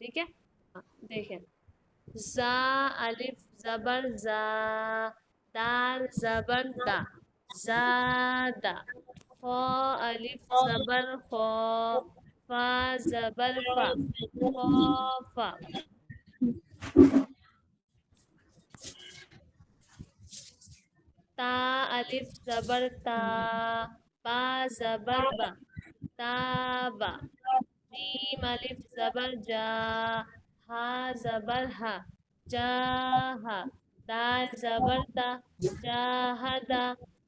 ठीक है। देखें, जा अलिफ जबर जा, दाल जबर दा, ज़ादा। खो अलिफ जबर खो, फा जबर फा, खौफा। ता अलिफ जबर ता, बा जबर बा, ताबा। जीम अलिफ जबर जा, हा जबर हा, जाहा। दाल जबर दा, जाहदा।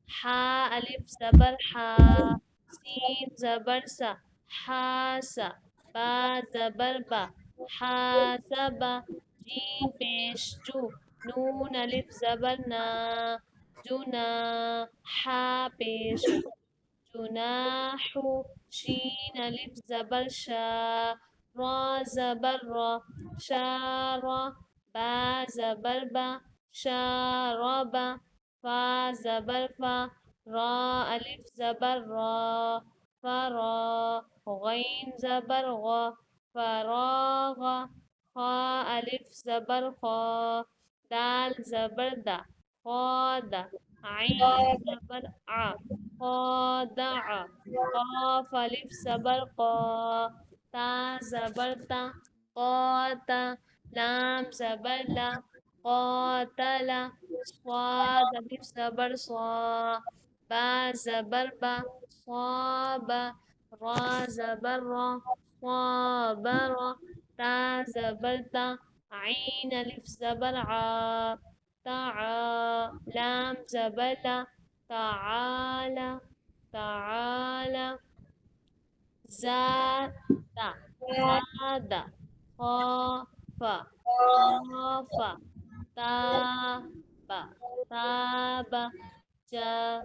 हा अलिफ जबर हा, सीन जबर सा, हासा। बा जबर बा, हासबा। जीम पेश जू, नून अलिफ जबर ना, जुना। हा पेश जुनाहु। शीन अलिफ जबर शा, रा जबर रा, शारा। बा जबर बा, शारबा। फा जबर फा, रा अलिफ जबर रा, फरा। गैन जबर गा, फरागा। खा अलिफ जबर खा, दाल जबर दा, खादा। आइन जबर आ, खादअ। قاف ألف زبر قا، تا زبر تا، قاتا. لام زبر لا، قاتل. صاد ألف زبر صا، با زبر با، صاب. را زبر را، صابر. تا زبر تا، عين ألف زبر ع، تعا. لام زبر لا، تعالى. تعالى. زاد، زاد. خاف، خاف. تاب، تاب. جاه،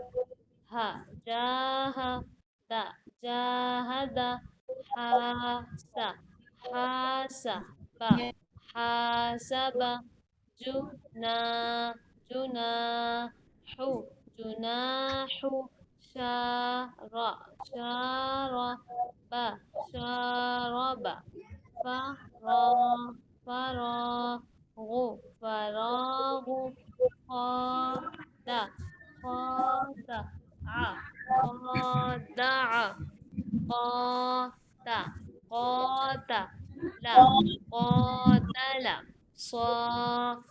جاهد. جاهد. حاس، حاسب. حاسب. جنا، جناح. جناح. شارع، شارب. شارب. فرا، فراغ. فراغ. خاد، خادع. خادع. قات، قاتل. قاتل. صاب،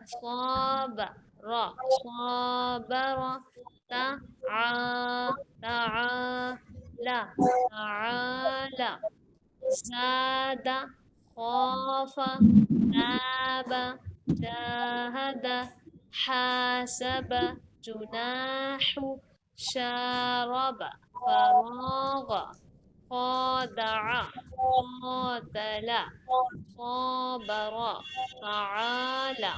صاب. را، صابر. تعا، تعالى. تعالى. زاد، خاف. تاب، جاهد. حاسب. جناح. شارب. فراغ. خادع. قاتل. صابر. تعالى.